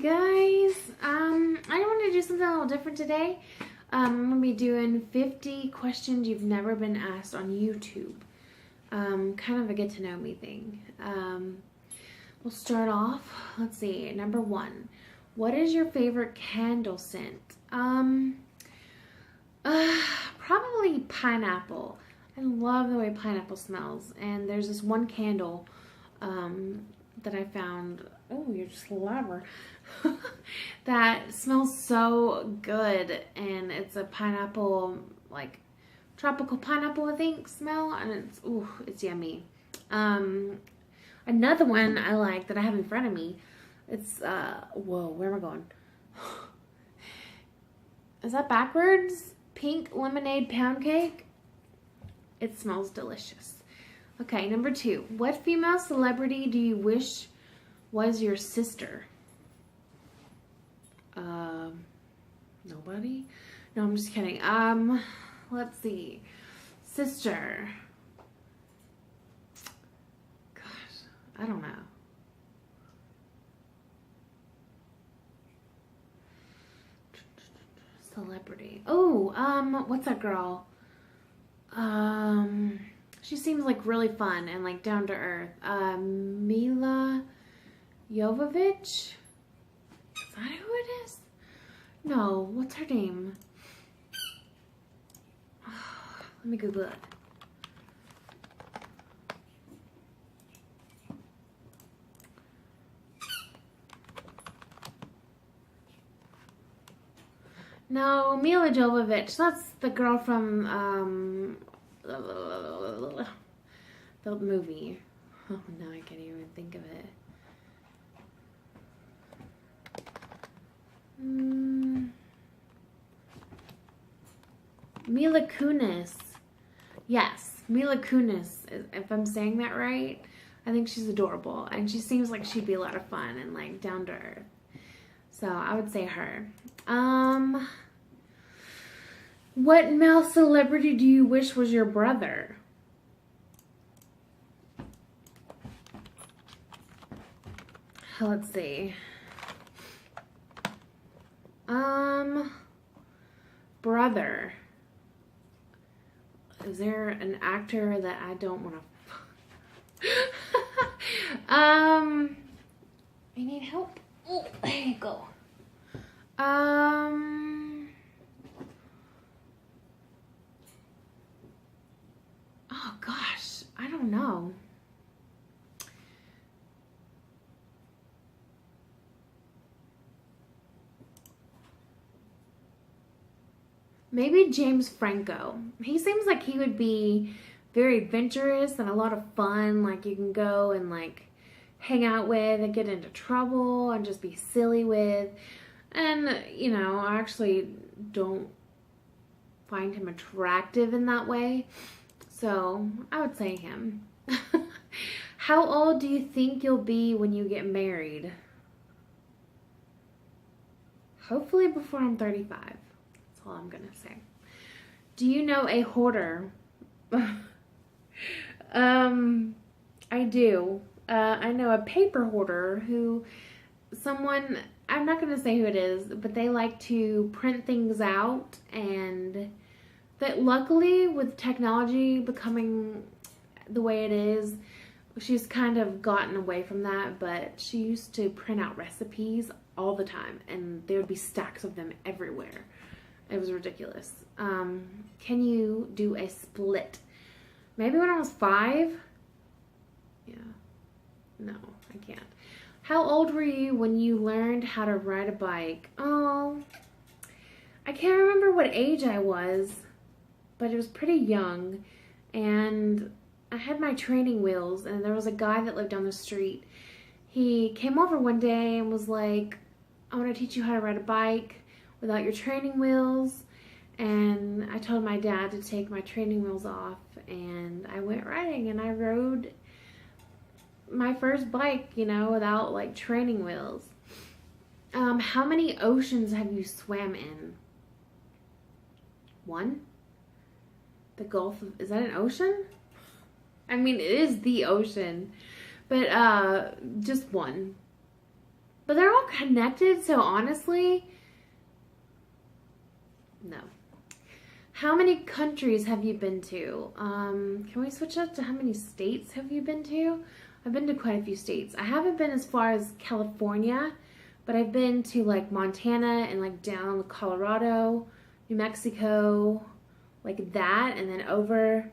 guys. I want to do something a little different today. I'm going to be doing 50 questions you've never been asked on YouTube. Kind of a get to know me thing. We'll start off. Let's see. Number 1. What is your favorite candle scent? Probably pineapple. I love the way pineapple smells. And there's this one candle that I found. Oh, you're just a lover. That smells so good, and it's a pineapple, like tropical pineapple, I think, smell, and it's yummy. Another one I like that I have in front of me. It's whoa, where am I going? Is that backwards? Pink lemonade pound cake. It smells delicious. Okay, number 2. What female celebrity do you wish was your sister? Nobody? No, I'm just kidding. Let's see. Sister. Gosh, I don't know. Celebrity. Oh, what's that girl? She seems like really fun and like down to earth. Mila Jovovich? Is that who it is? No, what's her name? Let me Google it. No, Mila Jovovich. That's the girl from the movie. Oh, no, I can't even think of it. Mila Kunis. Yes, Mila Kunis, if I'm saying that right. I think she's adorable, and she seems like she'd be a lot of fun and like down to earth. So I would say her. What male celebrity do you wish was your brother? Let's see. Brother. Is there an actor that I don't want to... I need help. Oh, there you go. Oh gosh, I don't know. Maybe James Franco. He seems like he would be very adventurous and a lot of fun. Like you can go and like hang out with and get into trouble and just be silly with. And, you know, I actually don't find him attractive in that way. So I would say him. How old do you think you'll be when you get married? Hopefully before I'm 35. That's all I'm going to say. Do you know a hoarder? I do. I know a paper hoarder who someone, I'm not going to say who it is, but they like to print things out, and that luckily with technology becoming the way it is, she's kind of gotten away from that, but she used to print out recipes all the time, and there would be stacks of them everywhere. It was ridiculous. Can you do a split? Maybe when I was 5? Yeah. No, I can't. How old were you when you learned how to ride a bike? Oh, I can't remember what age I was, but it was pretty young, and I had my training wheels, and there was a guy that lived down the street. He came over one day and was like, I want to teach you how to ride a bike without your training wheels. And I told my dad to take my training wheels off, and I went riding, and I rode my first bike, you know, without like training wheels. How many oceans have you swam in? 1? The Gulf of, is that an ocean? I mean, it is the ocean, but just 1. But they're all connected, so honestly, no. How many countries have you been to? Can we switch up to how many states have you been to? I've been to quite a few states. I haven't been as far as California, but I've been to like Montana and like down Colorado, New Mexico, like that, and then over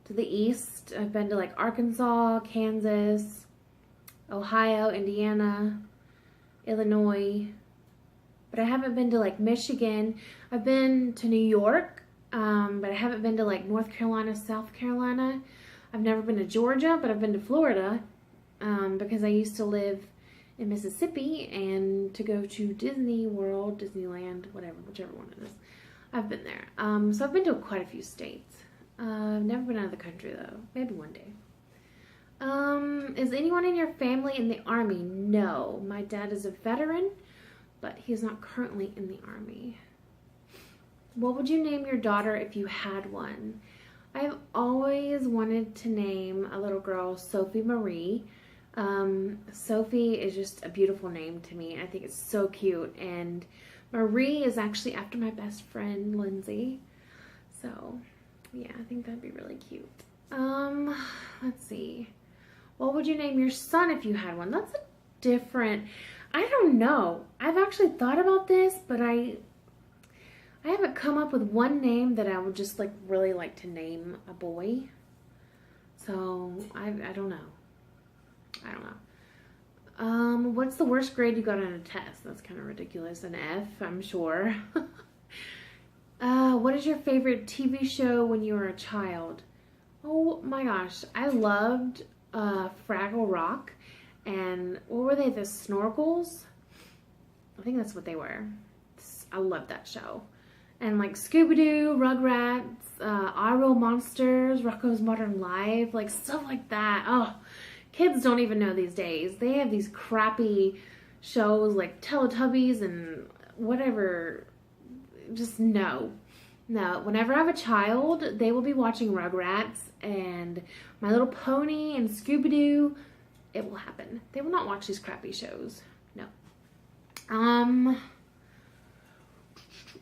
to the east. I've been to like Arkansas, Kansas, Ohio, Indiana, Illinois, but I haven't been to like Michigan. I've been to New York, but I haven't been to like North Carolina, South Carolina. I've never been to Georgia, but I've been to Florida because I used to live in Mississippi, and to go to Disney World, Disneyland, whatever, whichever one it is. I've been there. So I've been to quite a few states. I've never been out of the country though. Maybe one day. Is anyone in your family in the Army? No. My dad is a veteran, but he's not currently in the Army. What would you name your daughter if you had one? I've always wanted to name a little girl Sophie Marie. Sophie is just a beautiful name to me. I think it's so cute. And Marie is actually after my best friend, Lindsay. So, yeah, I think that'd be really cute. Let's see. What would you name your son if you had one? That's a different... I don't know. I've actually thought about this, but I haven't come up with one name that I would just like really like to name a boy. So, I don't know. I don't know. What's the worst grade you got on a test? That's kind of ridiculous. An F, I'm sure. What is your favorite TV show when you were a child? Oh my gosh, I loved Fraggle Rock, and what were they? The Snorkels? I think that's what they were. I loved that show. And like Scooby-Doo, Rugrats, Our Real Monsters, Rocko's Modern Life, like stuff like that. Oh, kids don't even know these days. They have these crappy shows like Teletubbies and whatever. Just no. No, whenever I have a child, they will be watching Rugrats and My Little Pony and Scooby-Doo. It will happen. They will not watch these crappy shows. No.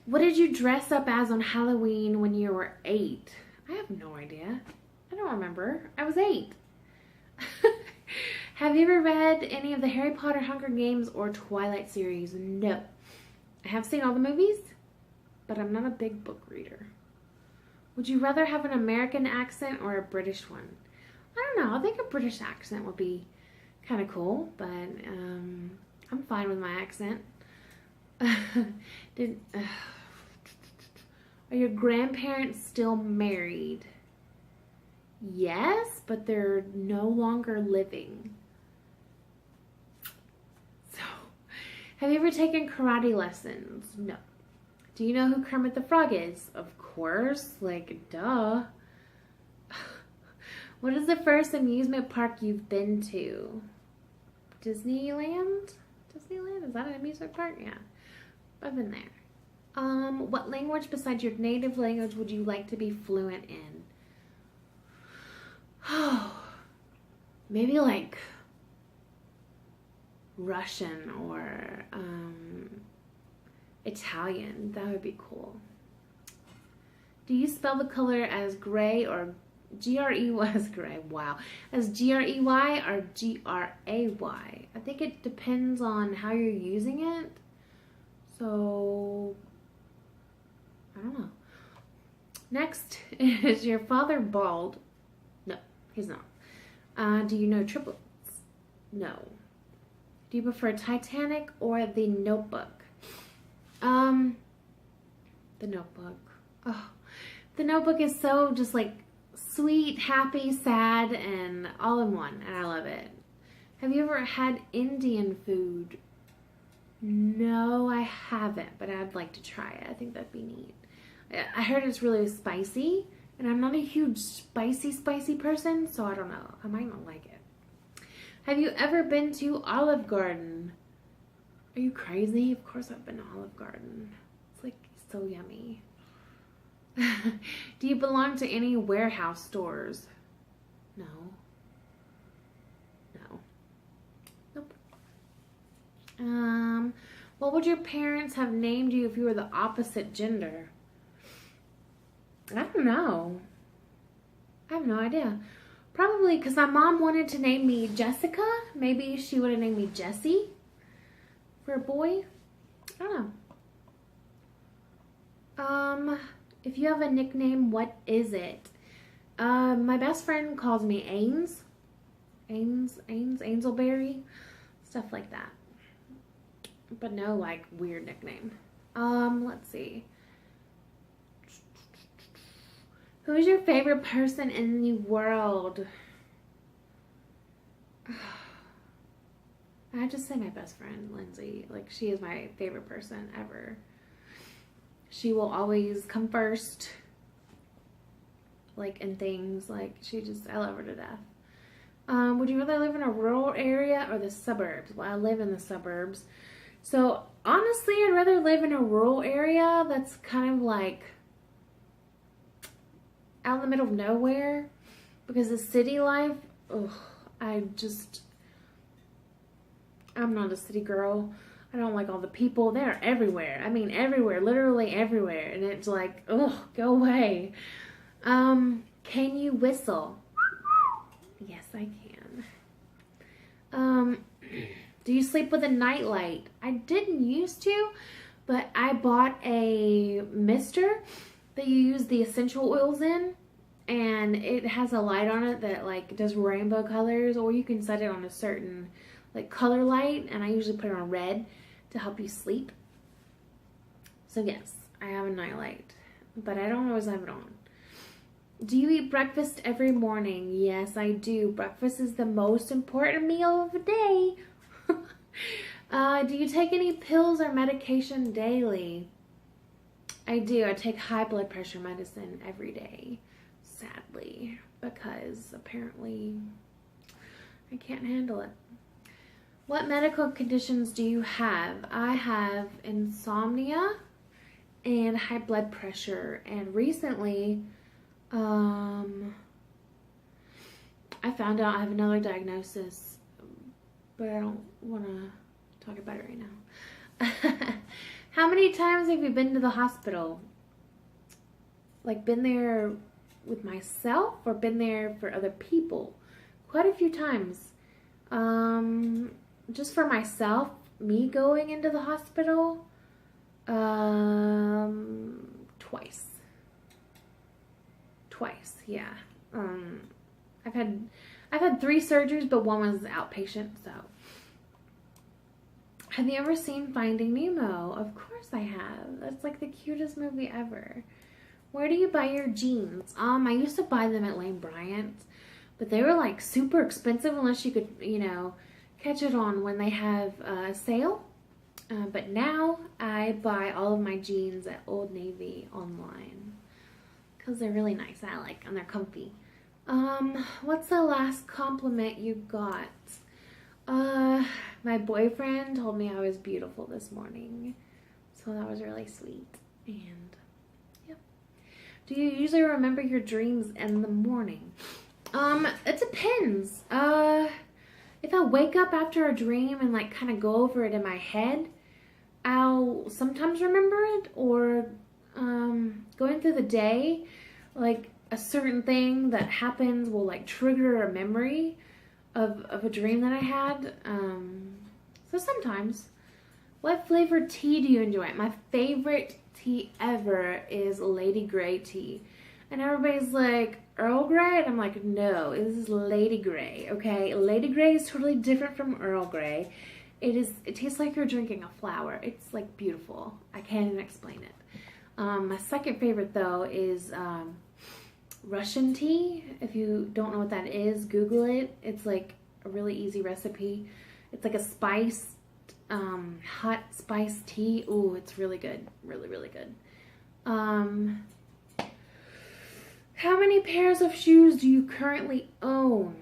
What did you dress up as on Halloween when you were 8? I have no idea. I don't remember. I was 8. Have you ever read any of the Harry Potter, Hunger Games, or Twilight series? No. I have seen all the movies, but I'm not a big book reader. Would you rather have an American accent or a British one? I don't know. I think a British accent would be kind of cool, but I'm fine with my accent. Are your grandparents still married? Yes, but they're no longer living. So, have you ever taken karate lessons? No. Do you know who Kermit the Frog is? Of course, like, duh. What is the first amusement park you've been to? Disneyland? Disneyland? Is that an amusement park? Yeah. I've been there. What language besides your native language would you like to be fluent in? Oh, maybe like Russian or Italian. That would be cool. Do you spell the color as gray or G-R-E-Y as gray? Wow. As G-R-E-Y or G-R-A-Y? I think it depends on how you're using it. So, I don't know. Next, is your father bald? No, he's not. Do you know triplets? No. Do you prefer Titanic or The Notebook? The Notebook. Oh, The Notebook is so just like sweet, happy, sad, and all in one, and I love it. Have you ever had Indian food? No, I haven't, but I'd like to try it. I think that'd be neat. I heard it's really spicy, and I'm not a huge spicy person, so I don't know. I might not like it. Have you ever been to Olive Garden? Are you crazy? Of course I've been to Olive Garden. It's like so yummy. Do you belong to any warehouse stores? No. No. Nope. What would your parents have named you if you were the opposite gender? I don't know. I have no idea. Probably because my mom wanted to name me Jessica. Maybe she would have named me Jessie for a boy. I don't know. If you have a nickname, what is it? My best friend calls me Ains. Ainslberry. Stuff like that. But no, like, weird nickname. Let's see. Who's your favorite person in the world? I just say my best friend, Lindsay. Like, she is my favorite person ever. She will always come first. Like, in things. Like, I love her to death. Would you rather live in a rural area or the suburbs? Well, I live in the suburbs. So, honestly, I'd rather live in a rural area that's kind of like out in the middle of nowhere. Because the city life, I'm not a city girl. I don't like all the people. They're everywhere. I mean, everywhere. Literally everywhere. And it's like, go away. Can you whistle? Yes, I can. Do you sleep with a nightlight? I didn't used to, but I bought a mister that you use the essential oils in, and it has a light on it that like does rainbow colors, or you can set it on a certain like color light, and I usually put it on red to help you sleep. So yes, I have a nightlight, but I don't always have it on. Do you eat breakfast every morning? Yes, I do. Breakfast is the most important meal of the day. Do you take any pills or medication daily? I do. I take high blood pressure medicine every day, sadly, because apparently I can't handle it. What medical conditions do you have? I have insomnia and high blood pressure, and recently I found out I have another diagnosis, but I don't want to talk about it right now. How many times have you been to the hospital? Like, been there with myself or been there for other people? Quite a few times. Just for myself, me going into the hospital, twice. Twice, yeah. I've had 3 surgeries, but one was outpatient, so. Have you ever seen Finding Nemo? Of course I have. That's like the cutest movie ever. Where do you buy your jeans? I used to buy them at Lane Bryant, but they were like super expensive unless you could, catch it on when they have a sale. But now I buy all of my jeans at Old Navy online because they're really nice. I like and they're comfy. What's the last compliment you got? My boyfriend told me I was beautiful this morning, so that was really sweet. And yeah. Do you usually remember your dreams in the morning? It depends. If I wake up after a dream and like kind of go over it in my head, I'll sometimes remember it, or going through the day, like a certain thing that happens will like trigger a memory of a dream that I had. So sometimes. What flavored tea do you enjoy? My favorite tea ever is Lady Grey tea. And everybody's like, Earl Grey? And I'm like, no, this is Lady Grey, okay? Lady Grey is totally different from Earl Grey. It tastes like you're drinking a flower. It's like beautiful. I can't even explain it. My second favorite though is Russian tea. If you don't know what that is, Google it. It's like a really easy recipe. It's like a spiced, hot spiced tea. Ooh, it's really good. Really, really good. How many pairs of shoes do you currently own?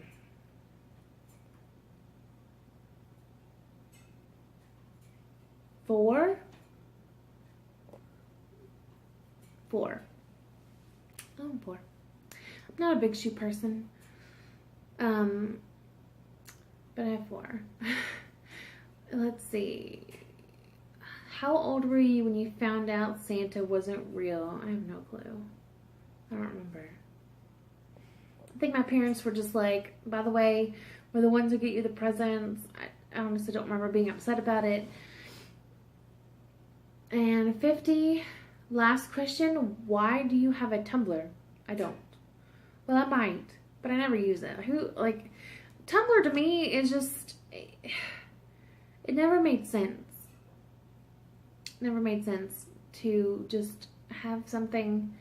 4? 4. Oh, 4. I'm not a big shoe person. But I have 4. Let's see. How old were you when you found out Santa wasn't real? I have no clue. I don't remember. I think my parents were just like, by the way, we're the ones who get you the presents. I honestly don't remember being upset about it. And 50, last question, why do you have a Tumblr? I don't. Well, I might, but I never use it. Tumblr to me is just, it never made sense. Never made sense to just have something,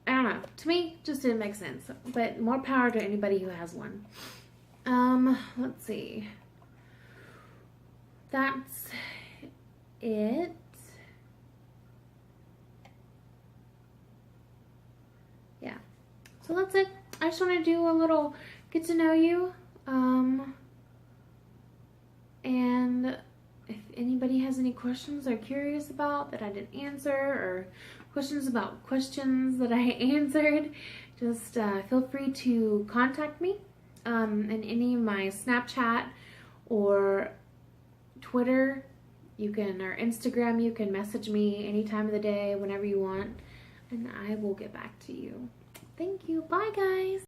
I don't know, to me, just didn't make sense. But more power to anybody who has one. Let's see. That's it. Yeah. So that's it. I just want to do a little get to know you. And if anybody has any questions they're curious about that I didn't answer, or questions about questions that I answered, just feel free to contact me in any of my Snapchat or Twitter. You can, or Instagram, you can message me any time of the day, whenever you want, and I will get back to you. Thank you. Bye, guys.